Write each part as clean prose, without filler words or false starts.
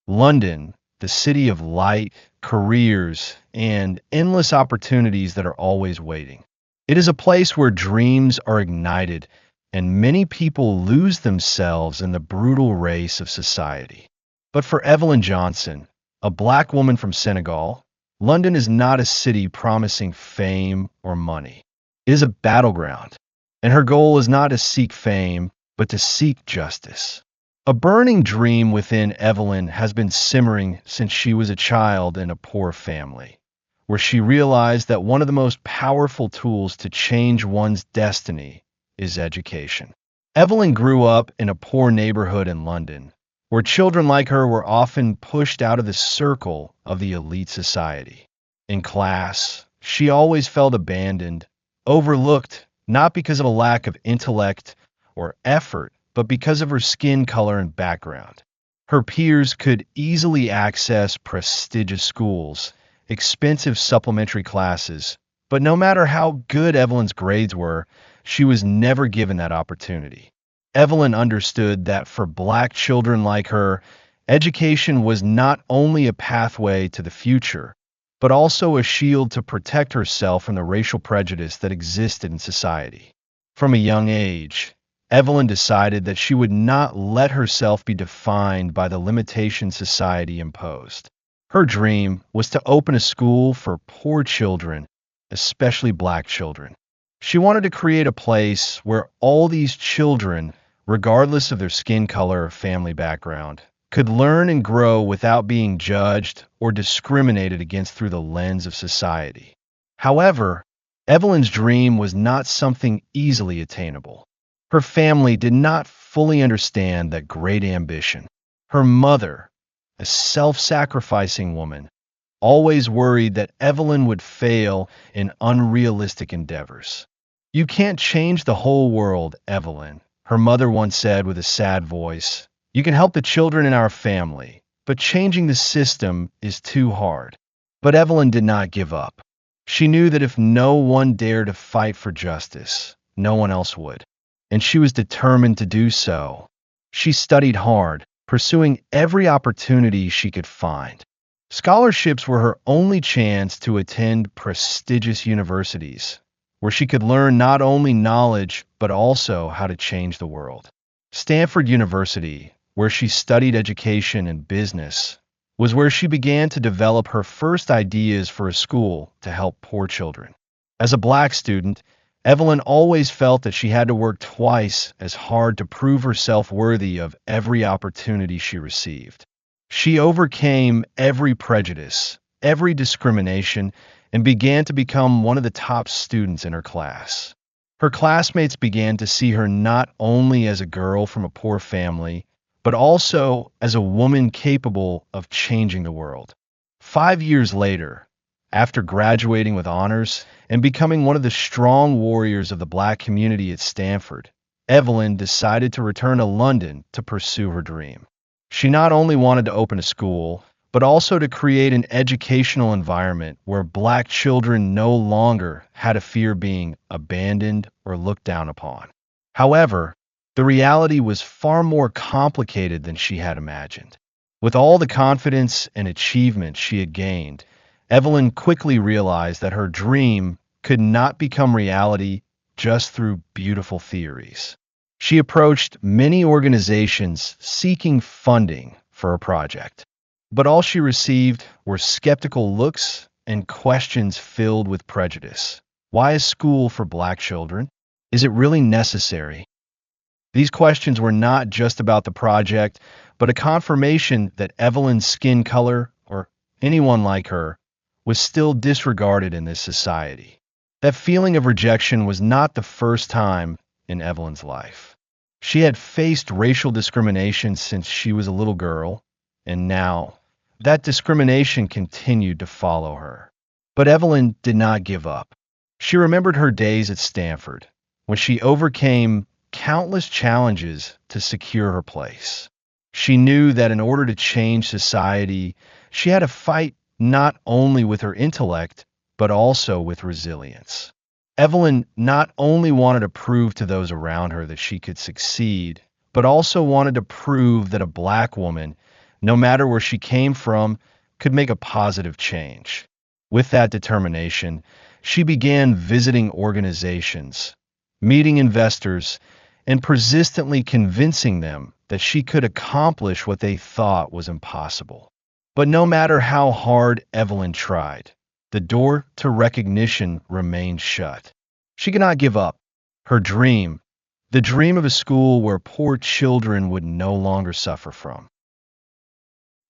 London, the city of light, careers, and endless opportunities that are always waiting. It is a place where dreams are ignited and many people lose themselves in the brutal race of society. But for Evelyn Johnson, a black woman from Senegal, London is not a city promising fame or money. It is a battleground, and her goal is not to seek fame, but to seek justice. A burning dream within Evelyn has been simmering since she was a child in a poor family, where she realized that one of the most powerful tools to change one's destiny is education. Evelyn grew up in a poor neighborhood in London, where children like her were often pushed out of the circle of the elite society. In class, she always felt abandoned, overlooked, not because of a lack of intellect or effort, but because of her skin color and background. Her peers could easily access prestigious schools, expensive supplementary classes, but no matter how good Evelyn's grades were, she was never given that opportunity. Evelyn understood that for black children like her, education was not only a pathway to the future, but also a shield to protect herself from the racial prejudice that existed in society. From a young age, Evelyn decided that she would not let herself be defined by the limitations society imposed. Her dream was to open a school for poor children, especially black children. She wanted to create a place where all these children, regardless of their skin color or family background, could learn and grow without being judged or discriminated against through the lens of society. However, Evelyn's dream was not something easily attainable. Her family did not fully understand that great ambition. Her mother, a self-sacrificing woman, always worried that Evelyn would fail in unrealistic endeavors. "You can't change the whole world, Evelyn," her mother once said with a sad voice. "You can help the children in our family, but changing the system is too hard." But Evelyn did not give up. She knew that if no one dared to fight for justice, no one else would, and she was determined to do so. She studied hard, pursuing every opportunity she could find. Scholarships were her only chance to attend prestigious universities, where she could learn not only knowledge, but also how to change the world. Stanford University, where she studied education and business, was where she began to develop her first ideas for a school to help poor children. As a black student, Evelyn always felt that she had to work twice as hard to prove herself worthy of every opportunity she received. She overcame every prejudice, every discrimination, and began to become one of the top students in her class. Her classmates began to see her not only as a girl from a poor family, but also as a woman capable of changing the world. 5 years later, after graduating with honors and becoming one of the strong warriors of the black community at Stanford, Evelyn decided to return to London to pursue her dream. She not only wanted to open a school, but also to create an educational environment where black children no longer had to fear being abandoned or looked down upon. However, the reality was far more complicated than she had imagined. With all the confidence and achievement she had gained, Evelyn quickly realized that her dream could not become reality just through beautiful theories. She approached many organizations seeking funding for a project, but all she received were skeptical looks and questions filled with prejudice. Why a school for black children? Is it really necessary? These questions were not just about the project, but a confirmation that Evelyn's skin color, or anyone like her, was still disregarded in this society. That feeling of rejection was not the first time in Evelyn's life. She had faced racial discrimination since she was a little girl, and now that discrimination continued to follow her. But Evelyn did not give up. She remembered her days at Stanford, when she overcame countless challenges to secure her place. She knew that in order to change society, she had to fight not only with her intellect, but also with resilience. Evelyn not only wanted to prove to those around her that she could succeed, but also wanted to prove that a black woman, no matter where she came from, could make a positive change. With that determination, she began visiting organizations, meeting investors, and persistently convincing them that she could accomplish what they thought was impossible. But no matter how hard Evelyn tried, the door to recognition remained shut. She could not give up. Her dream, the dream of a school where poor children would no longer suffer from.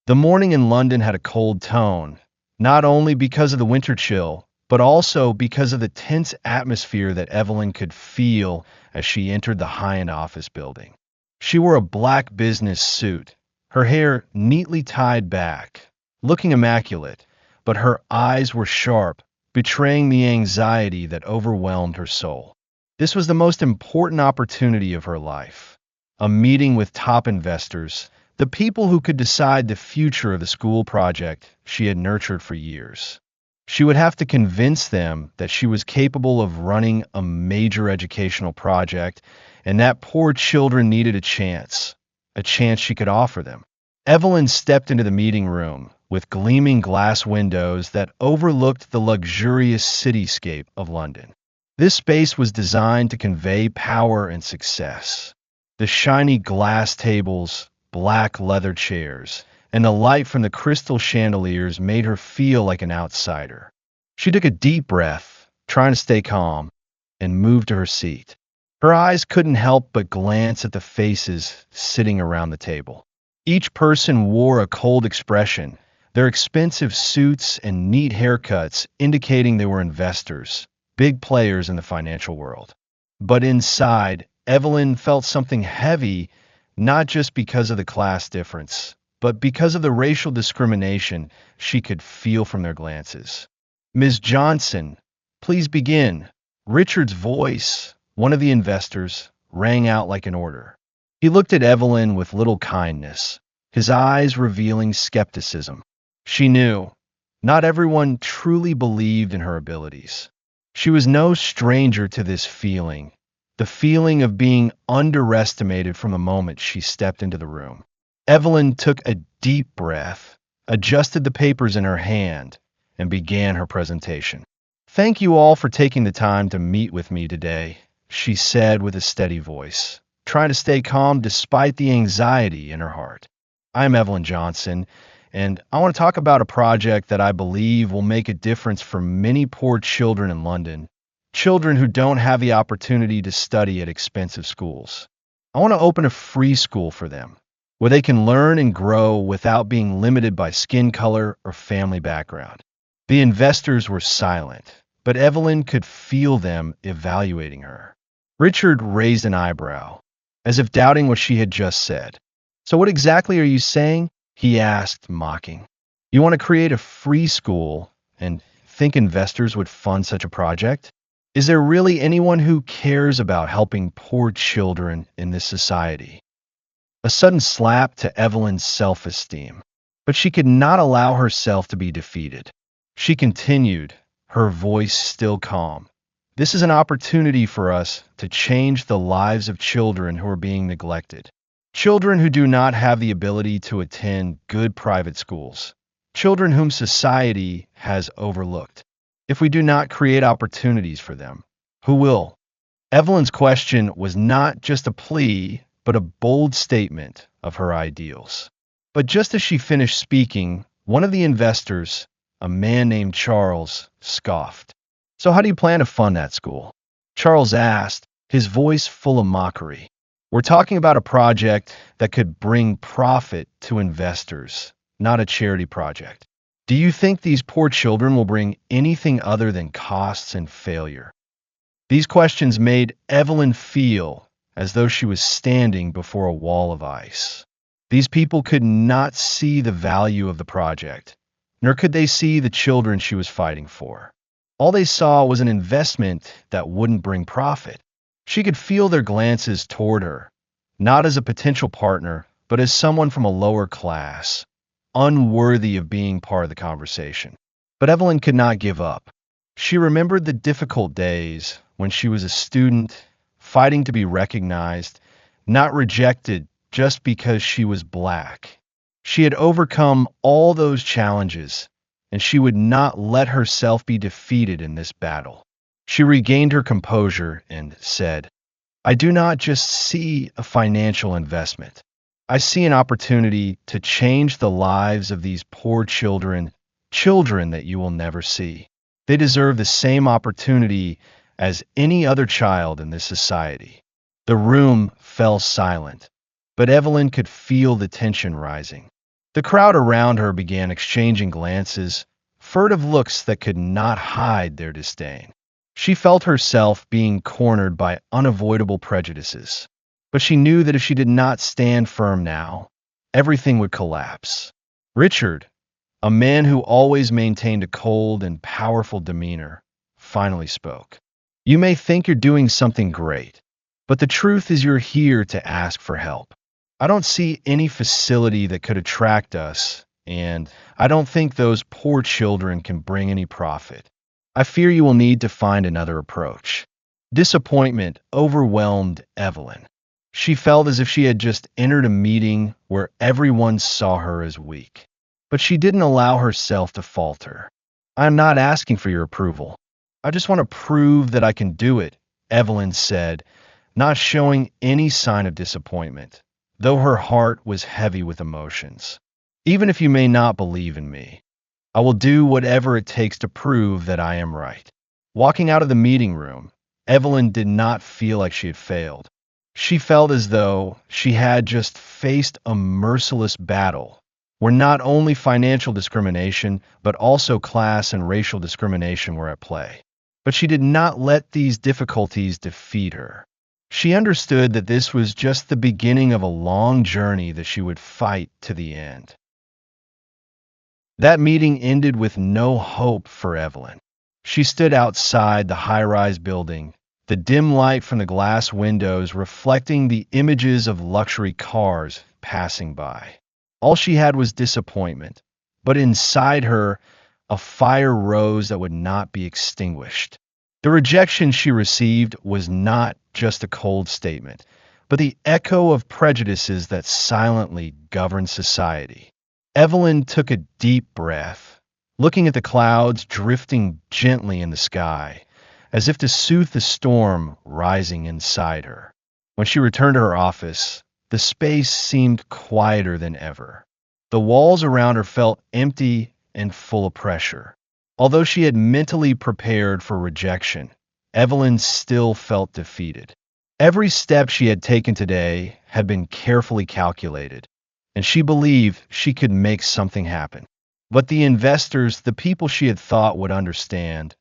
The morning in London had a cold tone, not only because of the winter chill, but also because of the tense atmosphere that Evelyn could feel as she entered the high-end office building. She wore a black business suit, her hair neatly tied back, looking immaculate, but her eyes were sharp, betraying the anxiety that overwhelmed her soul. This was the most important opportunity of her life, a meeting with top investors, the people who could decide the future of the school project she had nurtured for years. She would have to convince them that she was capable of running a major educational project and that poor children needed a chance she could offer them. Evelyn stepped into the meeting room with gleaming glass windows that overlooked the luxurious cityscape of London. This space was designed to convey power and success. The shiny glass tables, black leather chairs, and the light from the crystal chandeliers made her feel like an outsider. She took a deep breath, trying to stay calm, and moved to her seat. Her eyes couldn't help but glance at the faces sitting around the table. Each person wore a cold expression, their expensive suits and neat haircuts indicating they were investors, big players in the financial world. But inside, Evelyn felt something heavy, not just because of the class difference, but because of the racial discrimination she could feel from their glances. "Ms. Johnson, please begin." Richard's voice, one of the investors, rang out like an order. He looked at Evelyn with little kindness, his eyes revealing skepticism. She knew not everyone truly believed in her abilities. She was no stranger to this feeling, the feeling of being underestimated from the moment she stepped into the room. Evelyn took a deep breath, adjusted the papers in her hand, and began her presentation. "Thank you all for taking the time to meet with me today," she said with a steady voice, trying to stay calm despite the anxiety in her heart. "I'm Evelyn Johnson, and I want to talk about a project that I believe will make a difference for many poor children in London, children who don't have the opportunity to study at expensive schools. I want to open a free school for them, where they can learn and grow without being limited by skin color or family background." The investors were silent, but Evelyn could feel them evaluating her. Richard raised an eyebrow, as if doubting what she had just said. "So what exactly are you saying?" he asked, mocking. "You want to create a free school and think investors would fund such a project? Is there really anyone who cares about helping poor children in this society?" A sudden slap to Evelyn's self-esteem, but she could not allow herself to be defeated. She continued, her voice still calm. "This is an opportunity for us to change the lives of children who are being neglected. Children who do not have the ability to attend good private schools. Children whom society has overlooked. If we do not create opportunities for them, who will?" Evelyn's question was not just a plea, but a bold statement of her ideals. But just as she finished speaking, one of the investors, a man named Charles, scoffed. "So how do you plan to fund that school?" Charles asked, his voice full of mockery. "We're talking about a project that could bring profit to investors, not a charity project. Do you think these poor children will bring anything other than costs and failure?" These questions made Evelyn feel as though she was standing before a wall of ice. These people could not see the value of the project, nor could they see the children she was fighting for. All they saw was an investment that wouldn't bring profit. She could feel their glances toward her, not as a potential partner, but as someone from a lower class, unworthy of being part of the conversation. But Evelyn could not give up. She remembered the difficult days when she was a student, fighting to be recognized, not rejected just because she was black. She had overcome all those challenges, and she would not let herself be defeated in this battle. She regained her composure and said, I do not just see a financial investment. I see an opportunity to change the lives of these poor children, children that you will never see. They deserve the same opportunity as any other child in this society. The room fell silent, but Evelyn could feel the tension rising. The crowd around her began exchanging glances, furtive looks that could not hide their disdain. She felt herself being cornered by unavoidable prejudices, but she knew that if she did not stand firm now, everything would collapse. Richard, a man who always maintained a cold and powerful demeanor, finally spoke. You may think you're doing something great, but the truth is you're here to ask for help. I don't see any facility that could attract us, and I don't think those poor children can bring any profit. I fear you will need to find another approach. Disappointment overwhelmed Evelyn. She felt as if she had just entered a meeting where everyone saw her as weak. But she didn't allow herself to falter. I'm not asking for your approval. I just want to prove that I can do it, Evelyn said, not showing any sign of disappointment, though her heart was heavy with emotions. Even if you may not believe in me, I will do whatever it takes to prove that I am right. Walking out of the meeting room, Evelyn did not feel like she had failed. She felt as though she had just faced a merciless battle where not only financial discrimination, but also class and racial discrimination were at play. But she did not let these difficulties defeat her. She understood that this was just the beginning of a long journey that she would fight to the end. That meeting ended with no hope for Evelyn. She stood outside the high-rise building, the dim light from the glass windows reflecting the images of luxury cars passing by. All she had was disappointment, but inside her, a fire rose that would not be extinguished. The rejection she received was not just a cold statement, but the echo of prejudices that silently govern society. Evelyn took a deep breath, looking at the clouds drifting gently in the sky, as if to soothe the storm rising inside her. When she returned to her office, the space seemed quieter than ever. The walls around her felt empty and full of pressure. Although she had mentally prepared for rejection, Evelyn still felt defeated. Every step she had taken today had been carefully calculated, and she believed she could make something happen. But the investors, the people she had thought would understand,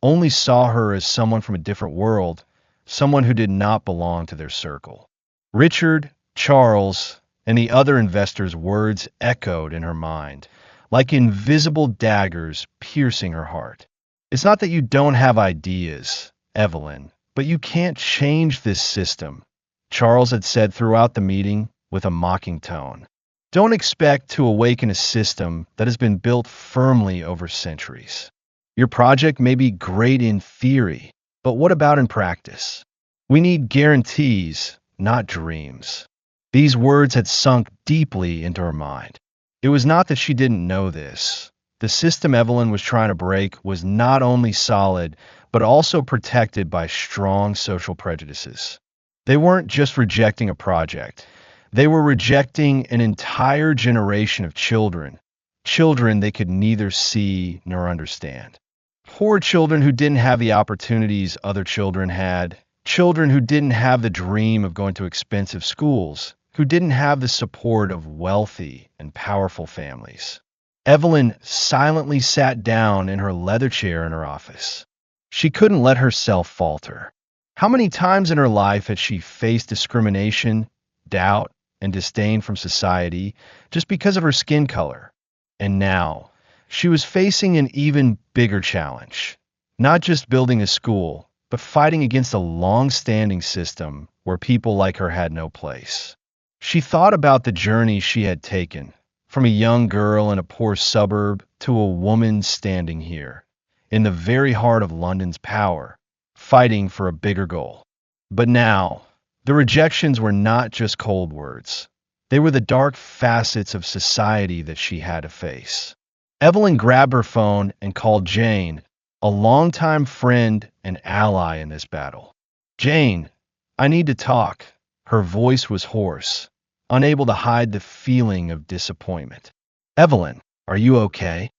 only saw her as someone from a different world, someone who did not belong to their circle. Richard, Charles, and the other investors' words echoed in her mind, like invisible daggers piercing her heart. It's not that you don't have ideas, Evelyn, but you can't change this system, Charles had said throughout the meeting with a mocking tone. Don't expect to awaken a system that has been built firmly over centuries. Your project may be great in theory, but what about in practice? We need guarantees, not dreams. These words had sunk deeply into her mind. It was not that she didn't know this. The system Evelyn was trying to break was not only solid, but also protected by strong social prejudices. They weren't just rejecting a project. They were rejecting an entire generation of children, children they could neither see nor understand. Poor children who didn't have the opportunities other children had, children who didn't have the dream of going to expensive schools, who didn't have the support of wealthy and powerful families. Evelyn silently sat down in her leather chair in her office. She couldn't let herself falter. How many times in her life had she faced discrimination, doubt, and disdain from society just because of her skin color? And now, she was facing an even bigger challenge. Not just building a school, but fighting against a long-standing system where people like her had no place. She thought about the journey she had taken, from a young girl in a poor suburb to a woman standing here, in the very heart of London's power, fighting for a bigger goal. But now, the rejections were not just cold words. They were the dark facets of society that she had to face. Evelyn grabbed her phone and called Jane, a longtime friend and ally in this battle. Jane, I need to talk. Her voice was hoarse, unable to hide the feeling of disappointment. Evelyn, are you okay?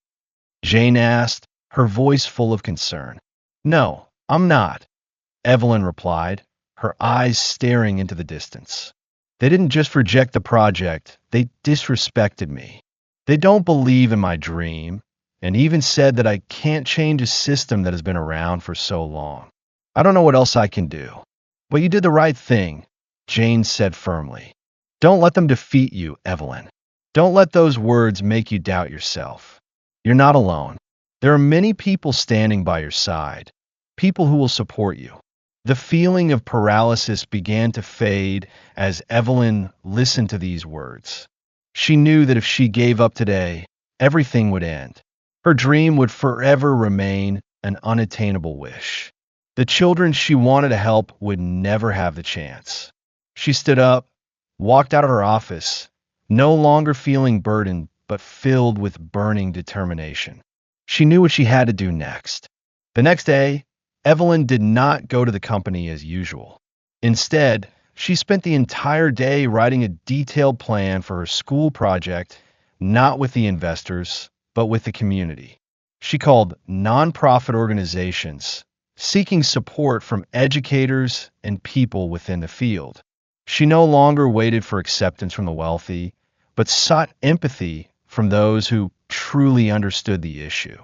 Jane asked, her voice full of concern. No, I'm not, Evelyn replied, her eyes staring into the distance. They didn't just reject the project, they disrespected me. They don't believe in my dream, and even said that I can't change a system that has been around for so long. I don't know what else I can do. But you did the right thing, Jane said firmly. Don't let them defeat you, Evelyn. Don't let those words make you doubt yourself. You're not alone. There are many people standing by your side, people who will support you. The feeling of paralysis began to fade as Evelyn listened to these words. She knew that if she gave up today, everything would end. Her dream would forever remain an unattainable wish. The children she wanted to help would never have the chance. She stood up, walked out of her office, no longer feeling burdened, but filled with burning determination. She knew what she had to do next. The next day, Evelyn did not go to the company as usual. Instead, she spent the entire day writing a detailed plan for her school project, not with the investors, but with the community. She called nonprofit organizations, seeking support from educators and people within the field. She no longer waited for acceptance from the wealthy, but sought empathy from those who truly understood the issue.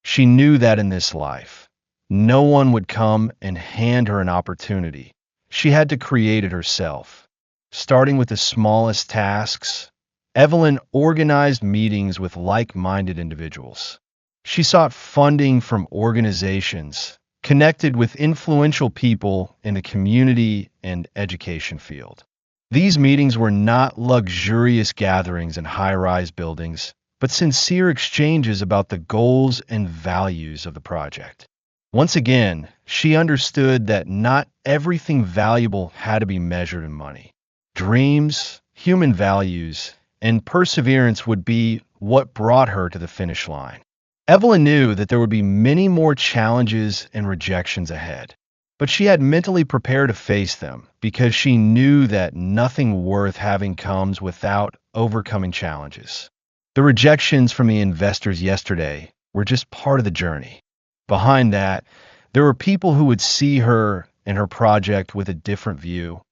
She knew that in this life, no one would come and hand her an opportunity. She had to create it herself. Starting with the smallest tasks, Evelyn organized meetings with like-minded individuals. She sought funding from organizations, connected with influential people in the community and education field. These meetings were not luxurious gatherings in high-rise buildings, but sincere exchanges about the goals and values of the project. Once again, she understood that not everything valuable had to be measured in money. Dreams, human values, and perseverance would be what brought her to the finish line. Evelyn knew that there would be many more challenges and rejections ahead, but she had mentally prepared to face them because she knew that nothing worth having comes without overcoming challenges. The rejections from the investors yesterday were just part of the journey. Behind that, there were people who would see her and her project with a different view,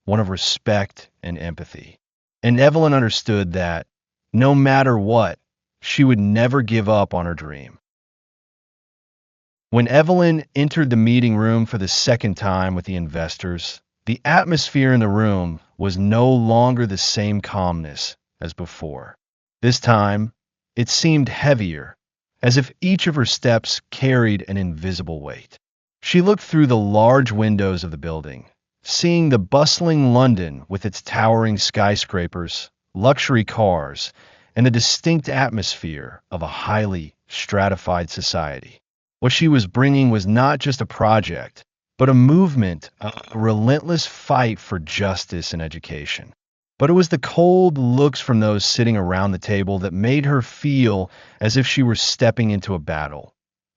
one of respect and empathy. And Evelyn understood that, no matter what, she would never give up on her dream. When Evelyn entered the meeting room for the second time with the investors, the atmosphere in the room was no longer the same calmness as before. This time, it seemed heavier, as if each of her steps carried an invisible weight. She looked through the large windows of the building, seeing the bustling London with its towering skyscrapers, luxury cars, and the distinct atmosphere of a highly stratified society. What she was bringing was not just a project, but a movement, a relentless fight for justice and education. But it was the cold looks from those sitting around the table that made her feel as if she were stepping into a battle,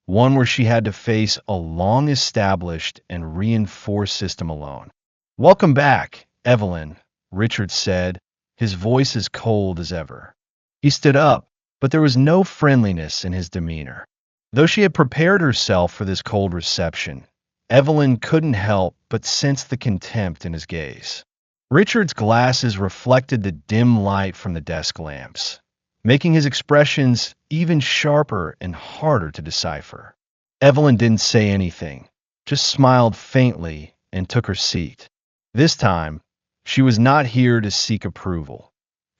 one where she had to face a long-established and reinforced system alone. "Welcome back, Evelyn," Richard said, his voice as cold as ever. He stood up, but there was no friendliness in his demeanor. Though she had prepared herself for this cold reception, Evelyn couldn't help but sense the contempt in his gaze. Richard's glasses reflected the dim light from the desk lamps, making his expressions even sharper and harder to decipher. Evelyn didn't say anything, just smiled faintly and took her seat. This time, she was not here to seek approval.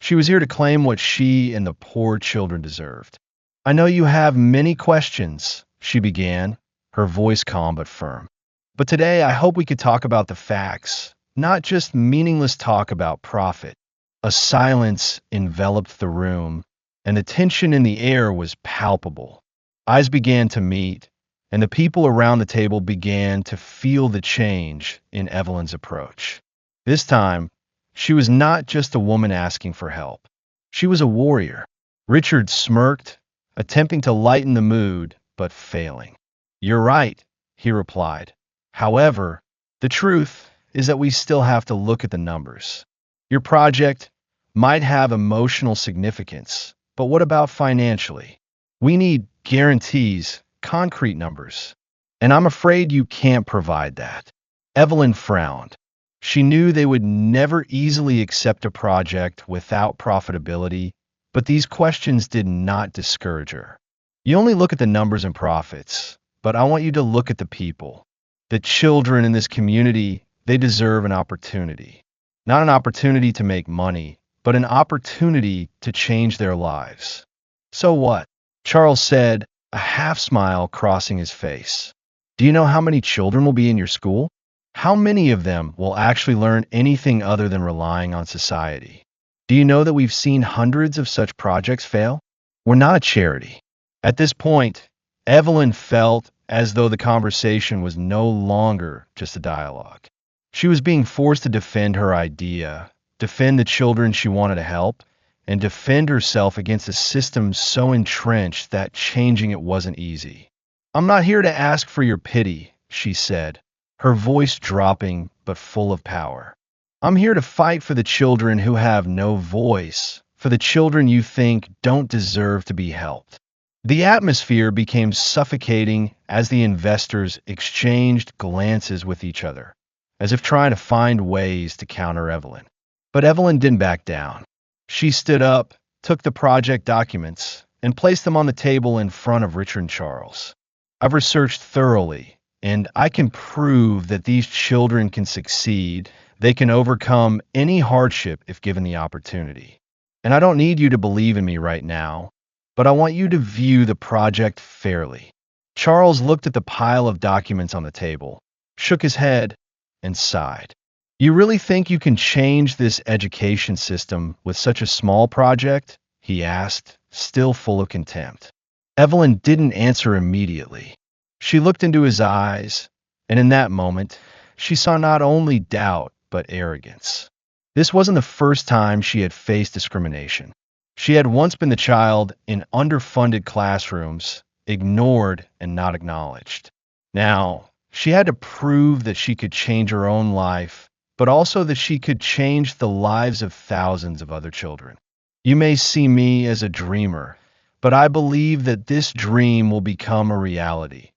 She was here to claim what she and the poor children deserved. "I know you have many questions," she began, her voice calm but firm. "But today I hope we could talk about the facts, not just meaningless talk about profit." A silence enveloped the room, and the tension in the air was palpable. Eyes began to meet, and the people around the table began to feel the change in Evelyn's approach. This time, She was not just a woman asking for help. She was a warrior. Richard smirked, attempting to lighten the mood, but failing. "You're right," he replied. "However, the truth is that we still have to look at the numbers. Your project might have emotional significance, but what about financially? We need guarantees, concrete numbers. And I'm afraid you can't provide that." Evelyn frowned. She knew they would never easily accept a project without profitability, but these questions did not discourage her. "You only look at the numbers and profits, but I want you to look at the people. The children in this community, they deserve an opportunity. Not an opportunity to make money, but an opportunity to change their lives." "So what?" Charles said, a half smile crossing his face. "Do you know how many children will be in your school? How many of them will actually learn anything other than relying on society? Do you know that we've seen hundreds of such projects fail? We're not a charity." At this point, Evelyn felt as though the conversation was no longer just a dialogue. She was being forced to defend her idea, defend the children she wanted to help, and defend herself against a system so entrenched that changing it wasn't easy. "I'm not here to ask for your pity," she said, her voice dropping but full of power. "I'm here to fight for the children who have no voice, for the children you think don't deserve to be helped." The atmosphere became suffocating as the investors exchanged glances with each other, as if trying to find ways to counter Evelyn. But Evelyn didn't back down. She stood up, took the project documents, and placed them on the table in front of Richard and Charles. "I've researched thoroughly, and I can prove that these children can succeed. They can overcome any hardship if given the opportunity. And I don't need you to believe in me right now, but I want you to view the project fairly." Charles looked at the pile of documents on the table, shook his head, and sighed. "You really think you can change this education system with such a small project?" he asked, still full of contempt. Evelyn didn't answer immediately. She looked into his eyes, and in that moment, she saw not only doubt, but arrogance. This wasn't the first time she had faced discrimination. She had once been the child in underfunded classrooms, ignored and not acknowledged. Now, she had to prove that she could change her own life, but also that she could change the lives of thousands of other children. "You may see me as a dreamer, but I believe that this dream will become a reality,"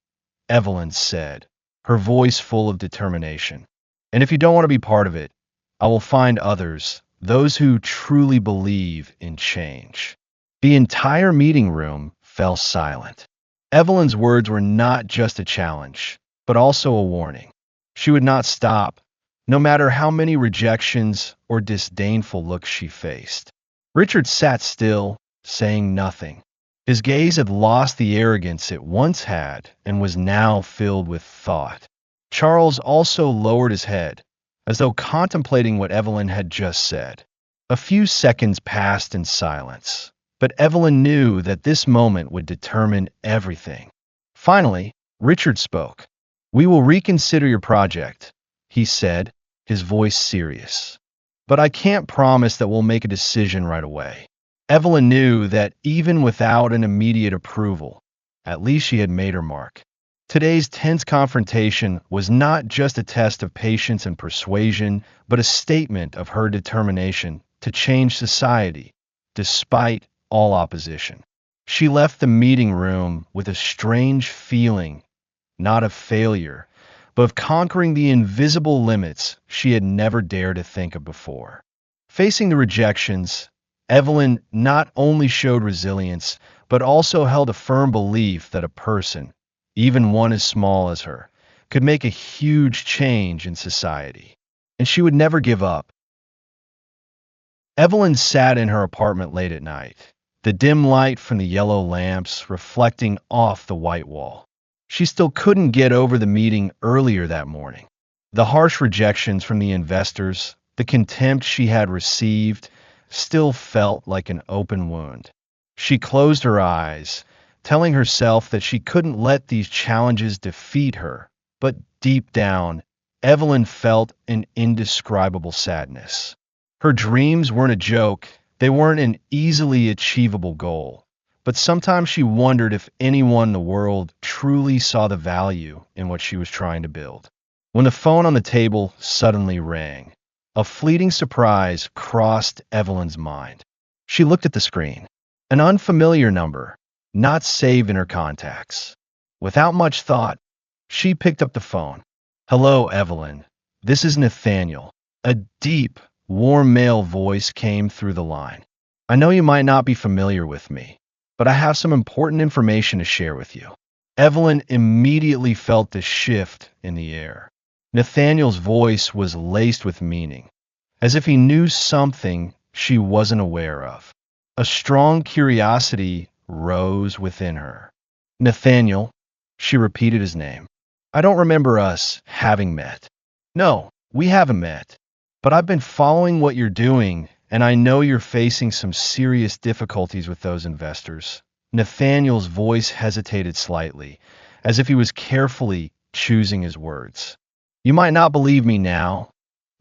Evelyn said, her voice full of determination. "And if you don't want to be part of it, I will find others, those who truly believe in change." The entire meeting room fell silent. Evelyn's words were not just a challenge, but also a warning. She would not stop, no matter how many rejections or disdainful looks she faced. Richard sat still, saying nothing. His gaze had lost the arrogance it once had and was now filled with thought. Charles also lowered his head, as though contemplating what Evelyn had just said. A few seconds passed in silence, but Evelyn knew that this moment would determine everything. Finally, Richard spoke. "We will reconsider your project," he said, his voice serious. "But I can't promise that we'll make a decision right away." Evelyn knew that even without an immediate approval, at least she had made her mark. Today's tense confrontation was not just a test of patience and persuasion, but a statement of her determination to change society, despite all opposition. She left the meeting room with a strange feeling, not of failure, but of conquering the invisible limits she had never dared to think of before. Facing the rejections, Evelyn not only showed resilience, but also held a firm belief that a person, even one as small as her, could make a huge change in society. And she would never give up. Evelyn sat in her apartment late at night, the dim light from the yellow lamps reflecting off the white wall. She still couldn't get over the meeting earlier that morning. The harsh rejections from the investors, the contempt she had received, still felt like an open wound. She closed her eyes, telling herself that she couldn't let these challenges defeat her, but deep down, Evelyn felt an indescribable sadness. Her dreams weren't a joke, they weren't an easily achievable goal. But sometimes she wondered if anyone in the world truly saw the value in what she was trying to build. When the phone on the table suddenly rang, a fleeting surprise crossed Evelyn's mind. She looked at the screen. An unfamiliar number, not saved in her contacts. Without much thought, she picked up the phone. "Hello, Evelyn. This is Nathaniel." A deep, warm male voice came through the line. "I know you might not be familiar with me, but I have some important information to share with you." Evelyn immediately felt the shift in the air. Nathaniel's voice was laced with meaning, as if he knew something she wasn't aware of. A strong curiosity rose within her. "Nathaniel," she repeated his name. "I don't remember us having met." "No, we haven't met. But I've been following what you're doing, and I know you're facing some serious difficulties with those investors." Nathaniel's voice hesitated slightly, as if he was carefully choosing his words. "You might not believe me now,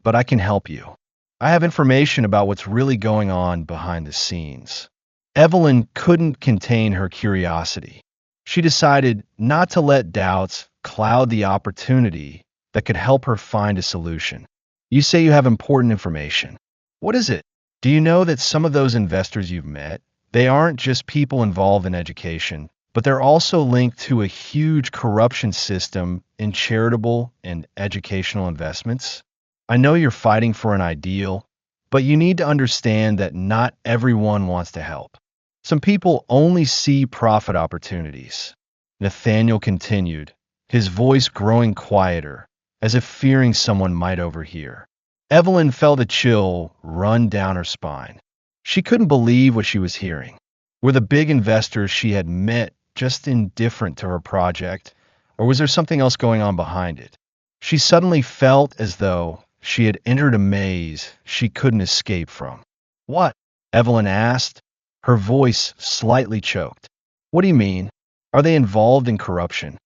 but I can help you. I have information about what's really going on behind the scenes." Evelyn couldn't contain her curiosity. She decided not to let doubts cloud the opportunity that could help her find a solution. "You say you have important information. What is it?" "Do you know that some of those investors you've met, they aren't just people involved in education, but they're also linked to a huge corruption system in charitable and educational investments? I know you're fighting for an ideal, but you need to understand that not everyone wants to help. Some people only see profit opportunities." Nathaniel continued, his voice growing quieter, as if fearing someone might overhear. Evelyn felt a chill run down her spine. She couldn't believe what she was hearing. Were the big investors she had met just indifferent to her project, or was there something else going on behind it? She suddenly felt as though she had entered a maze she couldn't escape from. "What?" Evelyn asked, her voice slightly choked. "What do you mean? Are they involved in corruption?"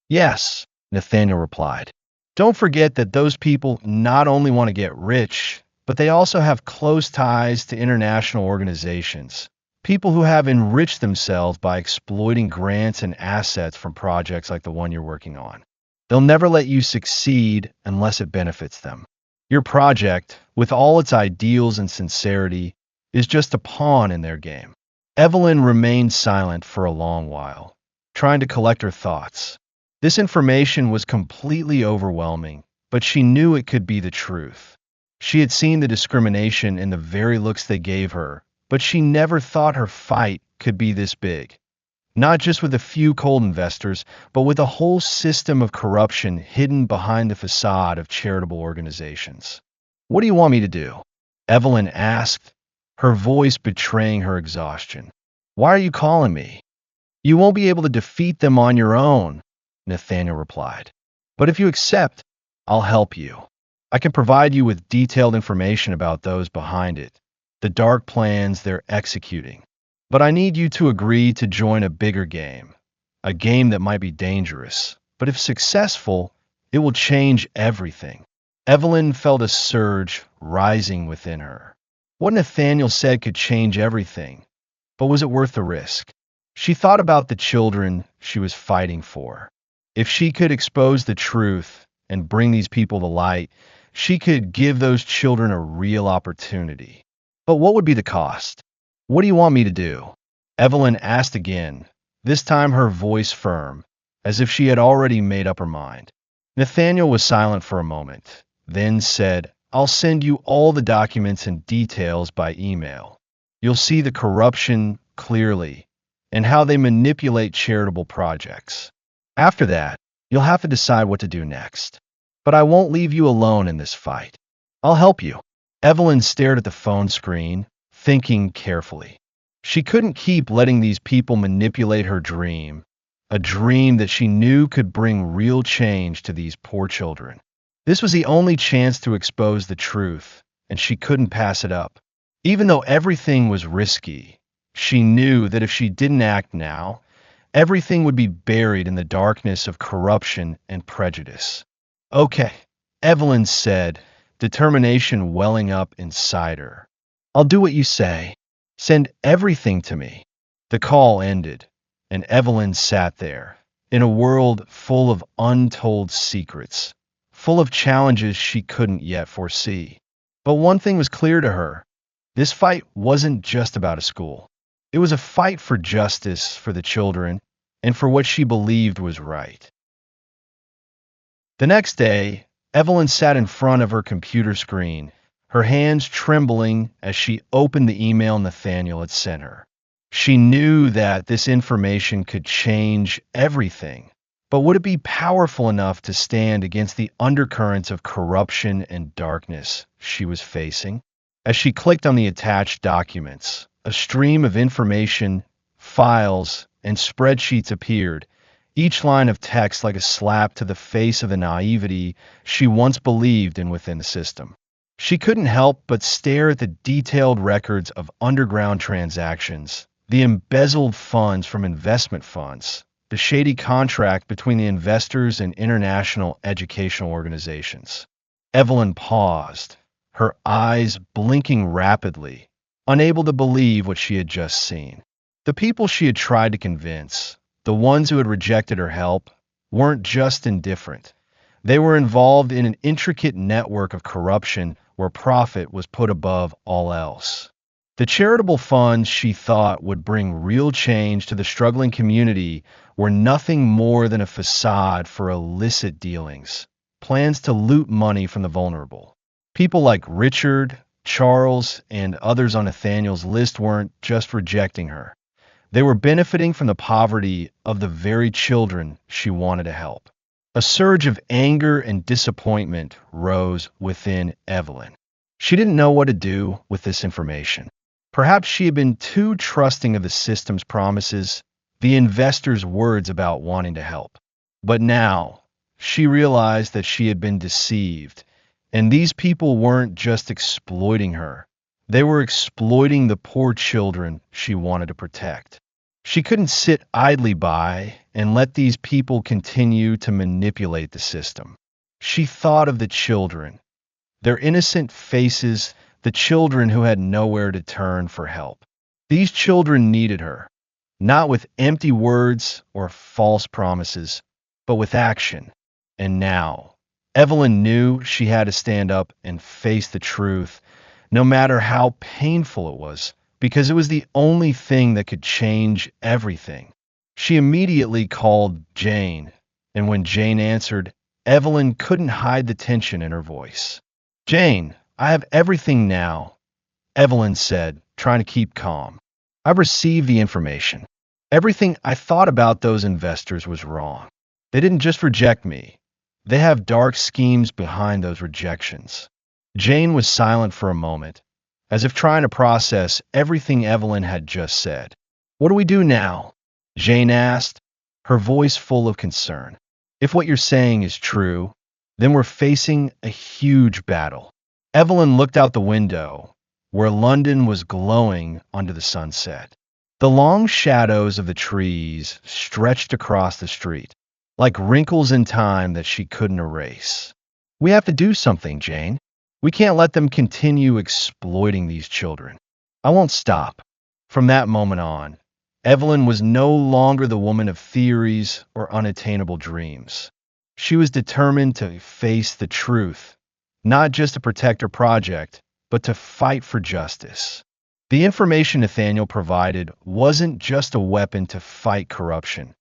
"Yes," Nathaniel replied. "Don't forget that those people not only want to get rich, but they also have close ties to international organizations. People who have enriched themselves by exploiting grants and assets from projects like the one you're working on. They'll never let you succeed unless it benefits them. Your project, with all its ideals and sincerity, is just a pawn in their game." Evelyn remained silent for a long while, trying to collect her thoughts. This information was completely overwhelming, but she knew it could be the truth. She had seen the discrimination in the very looks they gave her, but she never thought her fight could be this big. Not just with a few cold investors, but with a whole system of corruption hidden behind the facade of charitable organizations. "What do you want me to do?" Evelyn asked, her voice betraying her exhaustion. "Why are you calling me?" "You won't be able to defeat them on your own," Nathaniel replied. "But if you accept, I'll help you. I can provide you with detailed information about those behind it, the dark plans they're executing. But I need you to agree to join a bigger game, a game that might be dangerous, but if successful, it will change everything." Evelyn felt a surge rising within her. What Nathaniel said could change everything, but was it worth the risk? She thought about the children she was fighting for. If she could expose the truth and bring these people to light, she could give those children a real opportunity. But what would be the cost? "What do you want me to do?" Evelyn asked again, this time her voice firm, as if she had already made up her mind. Nathaniel was silent for a moment, then said, "I'll send you all the documents and details by email. You'll see the corruption clearly and how they manipulate charitable projects. After that, you'll have to decide what to do next. But I won't leave you alone in this fight. I'll help you." Evelyn stared at the phone screen, thinking carefully. She couldn't keep letting these people manipulate her dream, a dream that she knew could bring real change to these poor children. This was the only chance to expose the truth, and she couldn't pass it up. Even though everything was risky, she knew that if she didn't act now, everything would be buried in the darkness of corruption and prejudice. "Okay," Evelyn said, determination welling up inside her. "I'll do what you say. Send everything to me." The call ended, and Evelyn sat there, in a world full of untold secrets, full of challenges she couldn't yet foresee. But one thing was clear to her. This fight wasn't just about a school. It was a fight for justice for the children and for what she believed was right. The next day, Evelyn sat in front of her computer screen, her hands trembling as she opened the email Nathaniel had sent her. She knew that this information could change everything, but would it be powerful enough to stand against the undercurrents of corruption and darkness she was facing? As she clicked on the attached documents, a stream of information, files, and spreadsheets appeared, each line of text like a slap to the face of the naivety she once believed in within the system. She couldn't help but stare at the detailed records of underground transactions, the embezzled funds from investment funds, the shady contract between the investors and international educational organizations. Evelyn paused, her eyes blinking rapidly, unable to believe what she had just seen. The people she had tried to convince, the ones who had rejected her help, weren't just indifferent. They were involved in an intricate network of corruption where profit was put above all else. The charitable funds she thought would bring real change to the struggling community were nothing more than a facade for illicit dealings, plans to loot money from the vulnerable. People like Richard, Charles, and others on Nathaniel's list weren't just rejecting her. They were benefiting from the poverty of the very children she wanted to help. A surge of anger and disappointment rose within Evelyn. She didn't know what to do with this information. Perhaps she had been too trusting of the system's promises, the investors' words about wanting to help. But now, she realized that she had been deceived, and these people weren't just exploiting her. They were exploiting the poor children she wanted to protect. She couldn't sit idly by and let these people continue to manipulate the system. She thought of the children, their innocent faces, the children who had nowhere to turn for help. These children needed her, not with empty words or false promises, but with action. And now, Evelyn knew she had to stand up and face the truth, no matter how painful it was, because it was the only thing that could change everything. She immediately called Jane, and when Jane answered, Evelyn couldn't hide the tension in her voice. "Jane, I have everything now," Evelyn said, trying to keep calm. "I've received the information. Everything I thought about those investors was wrong. They didn't just reject me. They have dark schemes behind those rejections." Jane was silent for a moment, as if trying to process everything Evelyn had just said. "What do we do now?" Jane asked, her voice full of concern. "If what you're saying is true, then we're facing a huge battle." Evelyn looked out the window, where London was glowing under the sunset. The long shadows of the trees stretched across the street, like wrinkles in time that she couldn't erase. "We have to do something, Jane. We can't let them continue exploiting these children." "I won't stop." From that moment on, Evelyn was no longer the woman of theories or unattainable dreams. She was determined to face the truth, not just to protect her project, but to fight for justice. The information Nathaniel provided wasn't just a weapon to fight corruption.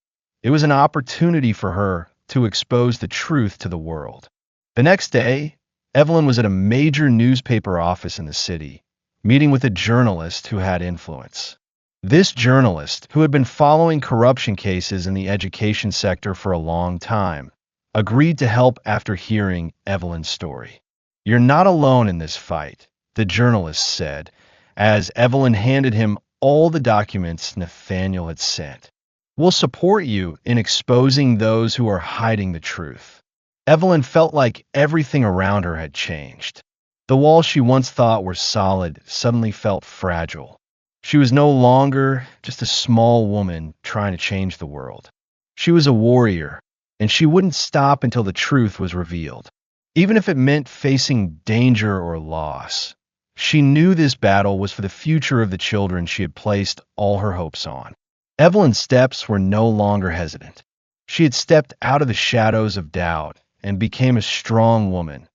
It was an opportunity for her to expose the truth to the world. The next day, Evelyn was at a major newspaper office in the city, meeting with a journalist who had influence. This journalist, who had been following corruption cases in the education sector for a long time, agreed to help after hearing Evelyn's story. "You're not alone in this fight," the journalist said, as Evelyn handed him all the documents Nathaniel had sent. "We'll support you in exposing those who are hiding the truth." Evelyn felt like everything around her had changed. The walls she once thought were solid suddenly felt fragile. She was no longer just a small woman trying to change the world. She was a warrior, and she wouldn't stop until the truth was revealed. even if it meant facing danger or loss. She knew this battle was for the future of the children she had placed all her hopes on. Evelyn's steps were no longer hesitant. She had stepped out of the shadows of doubt and became a strong woman,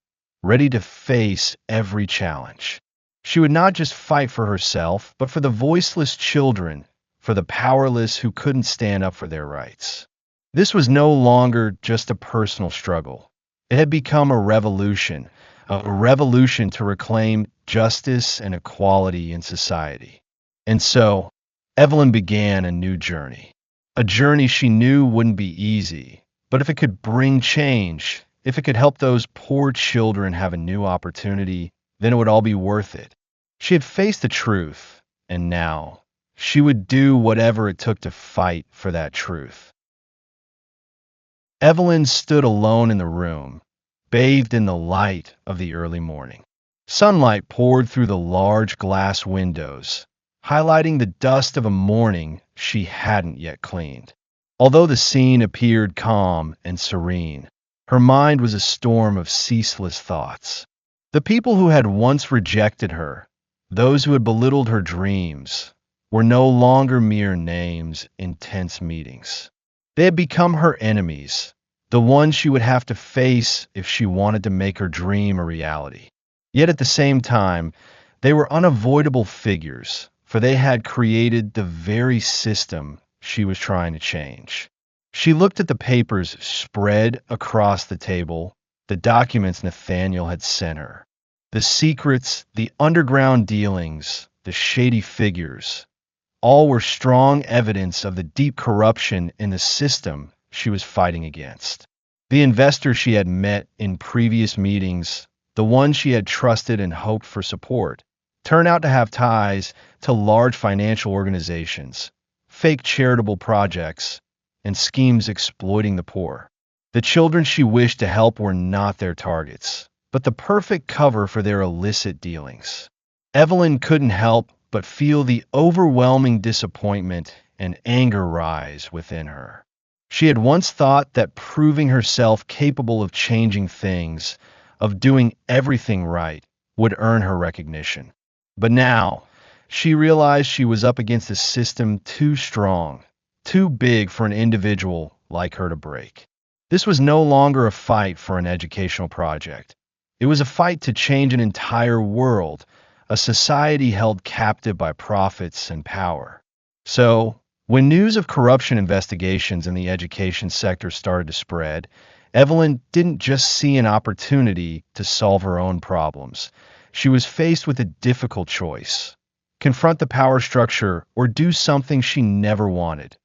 ready to face every challenge. She would not just fight for herself, but for the voiceless children, for the powerless who couldn't stand up for their rights. This was no longer just a personal struggle. It had become a revolution to reclaim justice and equality in society. And so, Evelyn began a new journey. A journey she knew wouldn't be easy, but if it could bring change, if it could help those poor children have a new opportunity, then it would all be worth it. She had faced the truth, and now she would do whatever it took to fight for that truth. Evelyn stood alone in the room, bathed in the light of the early morning. Sunlight poured through the large glass windows, highlighting the dust of a morning she hadn't yet cleaned. Although the scene appeared calm and serene, her mind was a storm of ceaseless thoughts. The people who had once rejected her, those who had belittled her dreams, were no longer mere names in tense meetings. They had become her enemies, the ones she would have to face if she wanted to make her dream a reality. Yet at the same time, they were unavoidable figures, for they had created the very system she was trying to change. She looked at the papers spread across the table, the documents Nathaniel had sent her. The secrets, the underground dealings, the shady figures, all were strong evidence of the deep corruption in the system she was fighting against. The investors she had met in previous meetings, the ones she had trusted and hoped for support, turned out to have ties to large financial organizations, fake charitable projects, and schemes exploiting the poor. The children she wished to help were not their targets, but the perfect cover for their illicit dealings. Evelyn couldn't help but feel the overwhelming disappointment and anger rise within her. She had once thought that proving herself capable of changing things, of doing everything right, would earn her recognition. But now, she realized she was up against a system too strong, too big for an individual like her to break. This was no longer a fight for an educational project. It was a fight to change an entire world, a society held captive by profits and power. So, when news of corruption investigations in the education sector started to spread, Evelyn didn't just see an opportunity to solve her own problems. She was faced with a difficult choice: confront the power structure or do something she never wanted: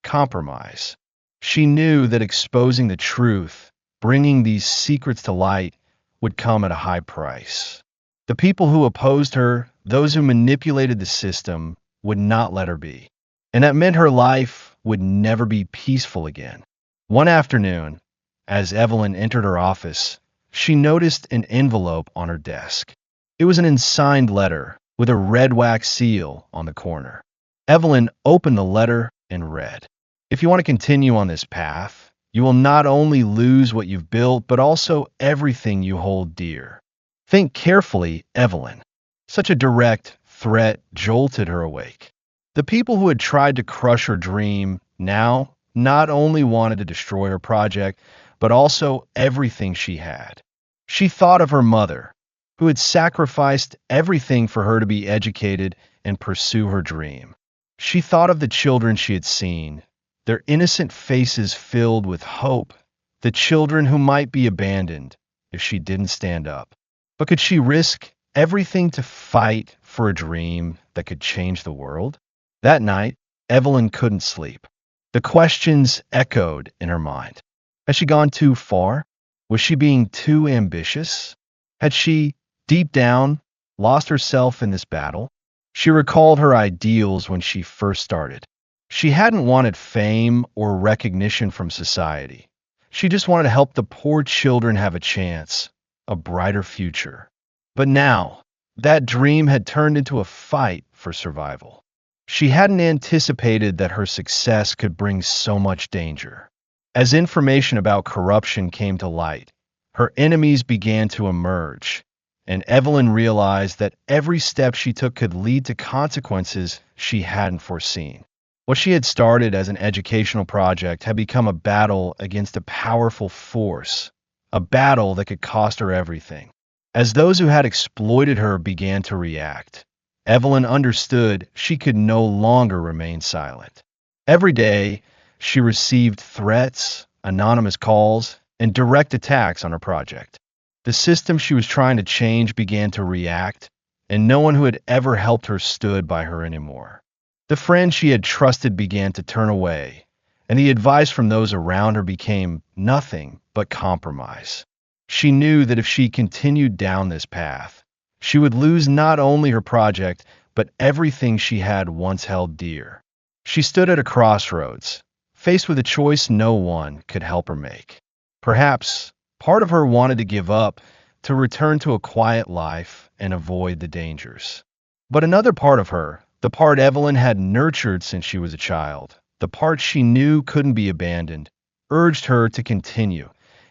compromise. She knew that exposing the truth, bringing these secrets to light, would come at a high price. The people who opposed her, those who manipulated the system, would not let her be. And that meant her life would never be peaceful again. One afternoon, as Evelyn entered her office, she noticed an envelope on her desk. It was an unsigned letter with a red wax seal on the corner. Evelyn opened the letter and read, "If you want to continue on this path, you will not only lose what you've built, but also everything you hold dear. Think carefully, Evelyn." Such a direct threat jolted her awake. The people who had tried to crush her dream now not only wanted to destroy her project, but also everything she had. She thought of her mother, who had sacrificed everything for her to be educated and pursue her dream. She thought of the children she had seen, their innocent faces filled with hope, the children who might be abandoned if she didn't stand up. But could she risk everything to fight for a dream that could change the world? That night, Evelyn couldn't sleep. The questions echoed in her mind. Had she gone too far? Was she being too ambitious? Had she, deep down, lost herself in this battle? She recalled her ideals when she first started. She hadn't wanted fame or recognition from society. She just wanted to help the poor children have a chance, a brighter future. But now, that dream had turned into a fight for survival. She hadn't anticipated that her success could bring so much danger. As information about corruption came to light, Her enemies began to emerge, and Evelyn realized that every step she took could lead to consequences she hadn't foreseen. What she had started as an educational project had become a battle against a powerful force, a battle that could cost her everything. As those who had exploited her began to react, Evelyn understood she could no longer remain silent. Every day, she received threats, anonymous calls, and direct attacks on her project. The system she was trying to change began to react, and no one who had ever helped her stood by her anymore. The friends she had trusted began to turn away, and the advice from those around her became nothing but compromise. She knew that if she continued down this path, she would lose not only her project, but everything she had once held dear. She stood at a crossroads, faced with a choice no one could help her make. Perhaps part of her wanted to give up, to return to a quiet life and avoid the dangers. But another part of her, the part Evelyn had nurtured since she was a child, the part she knew couldn't be abandoned, urged her to continue,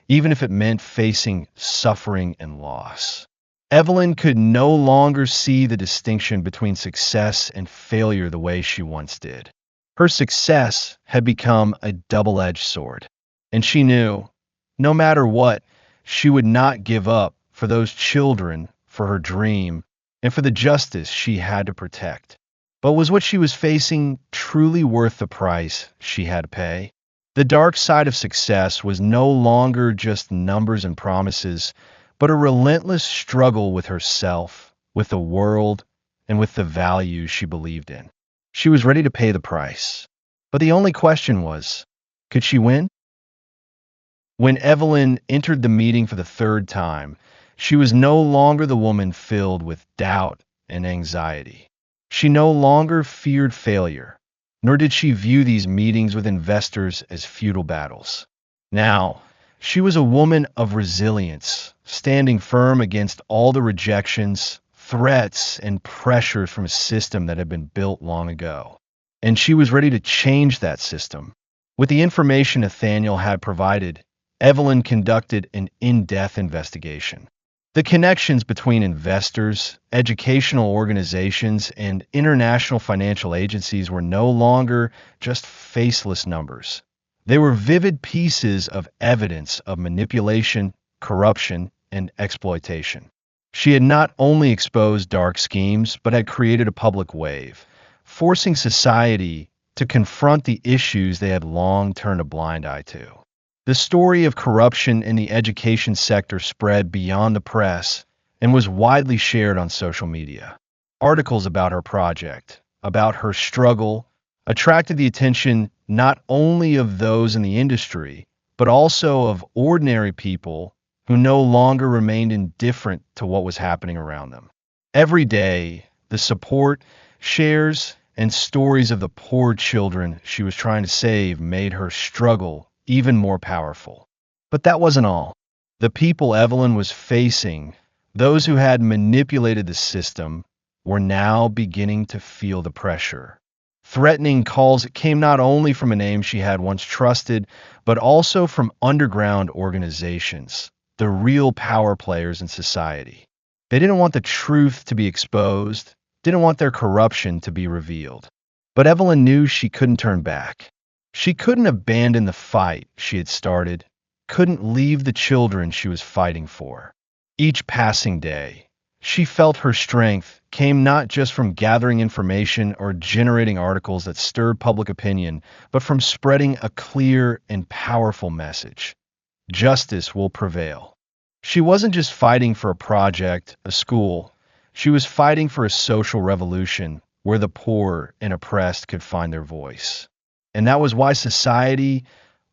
even if it meant facing suffering and loss. Evelyn could no longer see the distinction between success and failure the way she once did. Her success had become a double-edged sword, and she knew, no matter what, she would not give up for those children, for her dream, and for the justice she had to protect. But was what she was facing truly worth the price she had to pay? The dark side of success was no longer just numbers and promises, but a relentless struggle with herself, with the world, and with the values she believed in. She was ready to pay the price. But the only question was, could she win? When Evelyn entered the meeting for the third time, she was no longer the woman filled with doubt and anxiety. She no longer feared failure, nor did she view these meetings with investors as futile battles. Now, she was a woman of resilience, standing firm against all the rejections, threats, and pressures from a system that had been built long ago. And she was ready to change that system. With the information Nathaniel had provided, Evelyn conducted an in-depth investigation. The connections between investors, educational organizations, and international financial agencies were no longer just faceless numbers. They were vivid pieces of evidence of manipulation, corruption, and exploitation. She had not only exposed dark schemes, but had created a public wave, forcing society to confront the issues they had long turned a blind eye to. The story of corruption in the education sector spread beyond the press and was widely shared on social media. Articles about her project, about her struggle, attracted the attention not only of those in the industry, but also of ordinary people who no longer remained indifferent to what was happening around them. Every day, the support, shares, and stories of the poor children she was trying to save made her struggle even more powerful. But that wasn't all. The people Evelyn was facing, those who had manipulated the system, were now beginning to feel the pressure. Threatening calls came not only from a name she had once trusted, but also from underground organizations, the real power players in society. They didn't want the truth to be exposed, didn't want their corruption to be revealed. But Evelyn knew she couldn't turn back. She couldn't abandon the fight she had started, couldn't leave the children she was fighting for. Each passing day, she felt her strength came not just from gathering information or generating articles that stirred public opinion, but from spreading a clear and powerful message. Justice will prevail. She wasn't just fighting for a project, a school. She was fighting for a social revolution where the poor and oppressed could find their voice. And that was why society,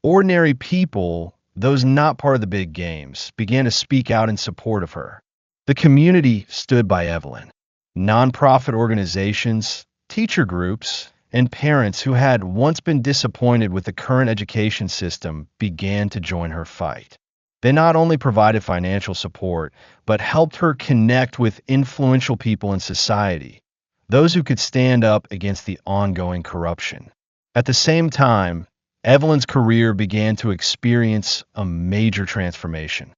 ordinary people, those not part of the big games, began to speak out in support of her. The community stood by Evelyn. Nonprofit organizations, teacher groups, and parents who had once been disappointed with the current education system began to join her fight. They not only provided financial support, but helped her connect with influential people in society, those who could stand up against the ongoing corruption. At the same time, Evelyn's career began to experience a major transformation.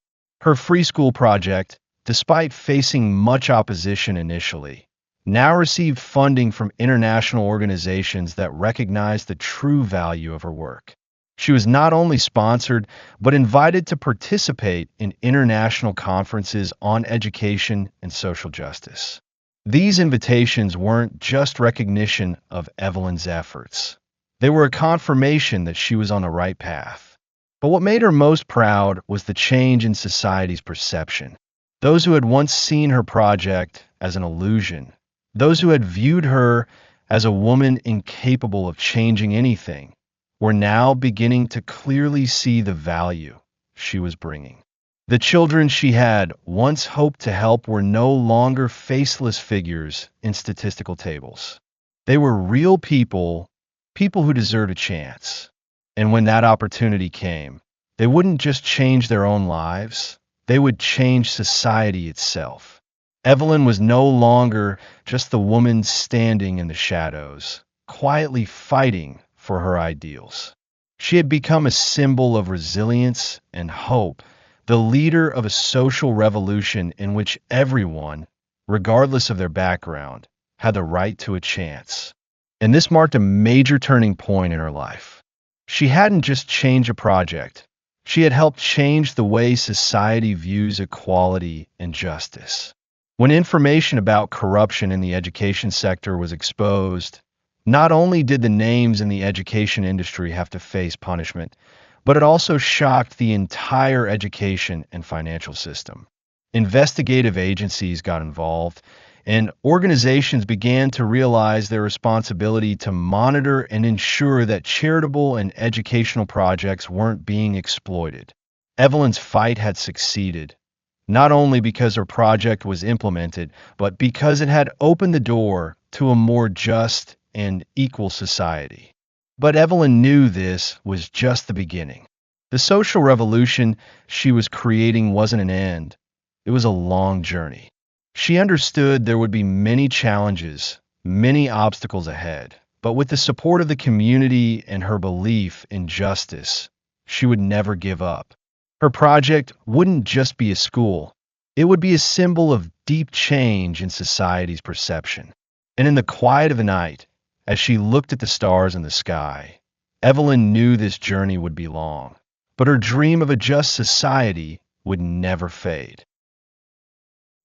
Her free school project, despite facing much opposition initially, now received funding from international organizations that recognized the true value of her work. She was not only sponsored, but invited to participate in international conferences on education and social justice. These invitations weren't just recognition of Evelyn's efforts. They were a confirmation that she was on the right path. But what made her most proud was the change in society's perception. Those who had once seen her project as an illusion, those who had viewed her as a woman incapable of changing anything, were now beginning to clearly see the value she was bringing. The children she had once hoped to help were no longer faceless figures in statistical tables. They were real people, people who deserved a chance. And when that opportunity came, they wouldn't just change their own lives, they would change society itself. Evelyn was no longer just the woman standing in the shadows, quietly fighting for her ideals. She had become a symbol of resilience and hope, the leader of a social revolution in which everyone, regardless of their background, had the right to a chance. And this marked a major turning point in her life. She hadn't just changed a project, she had helped change the way society views equality and justice. When information about corruption in the education sector was exposed, not only did the names in the education industry have to face punishment, but it also shocked the entire education and financial system. Investigative agencies got involved, and organizations began to realize their responsibility to monitor and ensure that charitable and educational projects weren't being exploited. Evelyn's fight had succeeded, not only because her project was implemented, but because it had opened the door to a more just and equal society. But Evelyn knew this was just the beginning. The social revolution she was creating wasn't an end. It was a long journey. She understood there would be many challenges, many obstacles ahead, but with the support of the community and her belief in justice, she would never give up. Her project wouldn't just be a school. It would be a symbol of deep change in society's perception. And in the quiet of the night, as she looked at the stars in the sky, Evelyn knew this journey would be long, but her dream of a just society would never fade.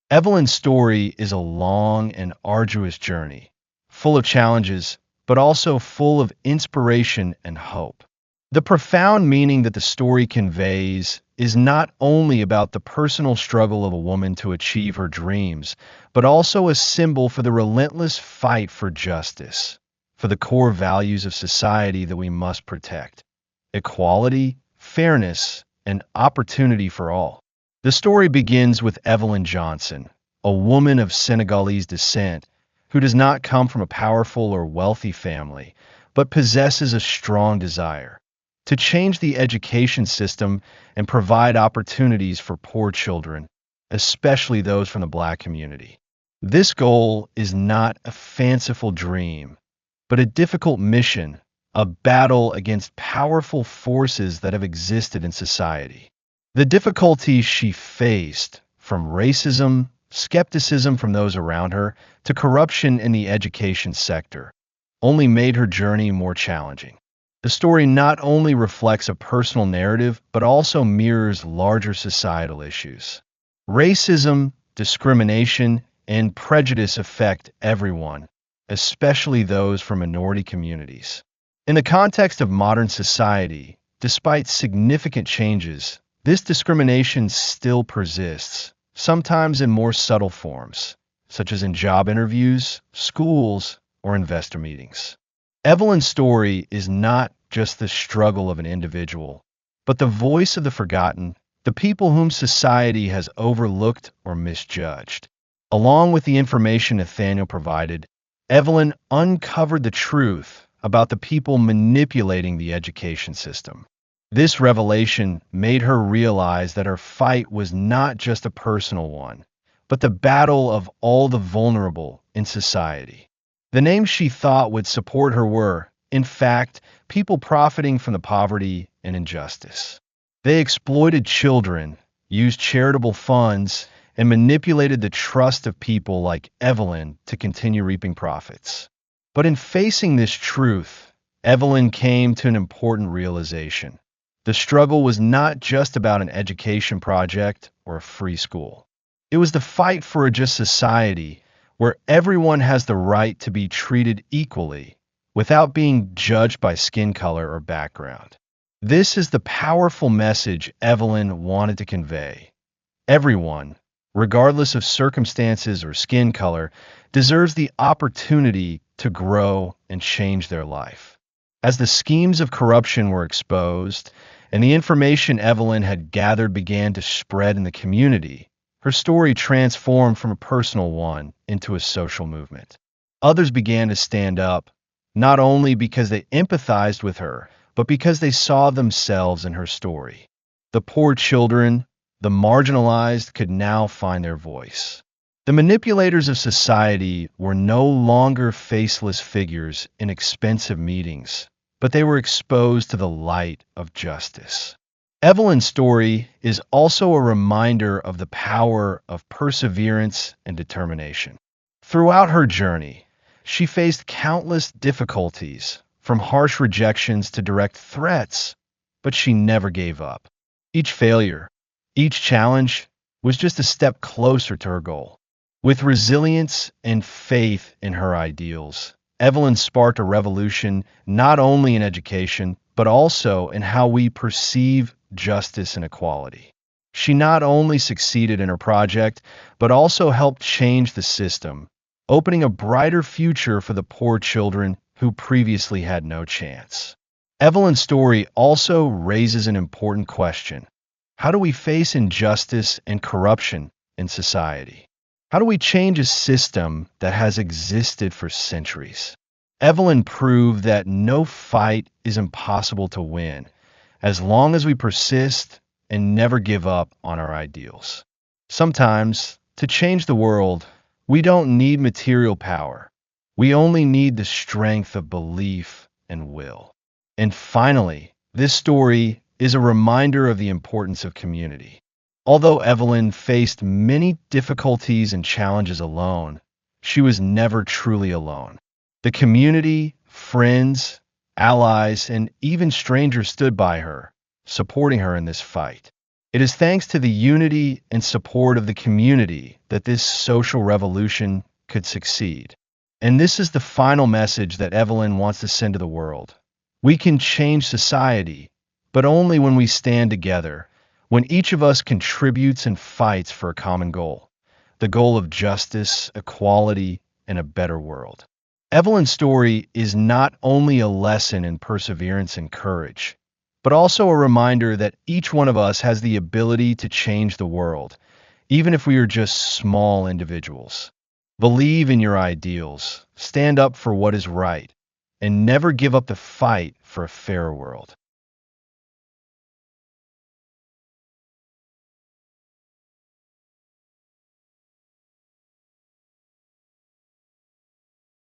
Evelyn's story is a long and arduous journey, full of challenges, but also full of inspiration and hope. The profound meaning that the story conveys is not only about the personal struggle of a woman to achieve her dreams, but also a symbol for the relentless fight for justice, for the core values of society that we must protect: equality, fairness, and opportunity for all. The story begins with Evelyn Johnson, a woman of Senegalese descent who does not come from a powerful or wealthy family, but possesses a strong desire to change the education system and provide opportunities for poor children, especially those from the Black community. This goal is not a fanciful dream, but a difficult mission, a battle against powerful forces that have existed in society. The difficulties she faced, from racism, skepticism from those around her, to corruption in the education sector, only made her journey more challenging. The story not only reflects a personal narrative, but also mirrors larger societal issues. Racism, discrimination, and prejudice affect everyone, especially those from minority communities. In the context of modern society, despite significant changes, this discrimination still persists, sometimes in more subtle forms, such as in job interviews, schools, or investor meetings. Evelyn's story is not just the struggle of an individual, but the voice of the forgotten, the people whom society has overlooked or misjudged. Along with the information Nathaniel provided, Evelyn uncovered the truth about the people manipulating the education system. This revelation made her realize that her fight was not just a personal one, but the battle of all the vulnerable in society. The names she thought would support her were, in fact, people profiting from the poverty and injustice. They exploited children, used charitable funds, and manipulated the trust of people like Evelyn to continue reaping profits. But in facing this truth, Evelyn came to an important realization. The struggle was not just about an education project or a free school. It was the fight for a just society where everyone has the right to be treated equally without being judged by skin color or background. This is the powerful message Evelyn wanted to convey. Everyone, regardless of circumstances or skin color, deserves the opportunity to grow and change their life. As the schemes of corruption were exposed and the information Evelyn had gathered began to spread in the community, her story transformed from a personal one into a social movement. Others began to stand up, not only because they empathized with her, but because they saw themselves in her story. The poor children, the marginalized, could now find their voice. The manipulators of society were no longer faceless figures in expensive meetings, but they were exposed to the light of justice. Evelyn's story is also a reminder of the power of perseverance and determination. Throughout her journey, she faced countless difficulties, from harsh rejections to direct threats, but she never gave up. Each failure, each challenge was just a step closer to her goal. With resilience and faith in her ideals, Evelyn sparked a revolution not only in education, but also in how we perceive justice and equality. She not only succeeded in her project, but also helped change the system, opening a brighter future for the poor children who previously had no chance. Evelyn's story also raises an important question. How do we face injustice and corruption in society? How do we change a system that has existed for centuries? Evelyn proved that no fight is impossible to win as long as we persist and never give up on our ideals. Sometimes, to change the world, we don't need material power. We only need the strength of belief and will. And finally, this story is a reminder of the importance of community. Although Evelyn faced many difficulties and challenges alone, she was never truly alone. The community, friends, allies, and even strangers stood by her, supporting her in this fight. It is thanks to the unity and support of the community that this social revolution could succeed. And this is the final message that Evelyn wants to send to the world. We can change society, but only when we stand together, when each of us contributes and fights for a common goal, the goal of justice, equality, and a better world. Evelyn's story is not only a lesson in perseverance and courage, but also a reminder that each one of us has the ability to change the world, even if we are just small individuals. Believe in your ideals, stand up for what is right, and never give up the fight for a fairer world.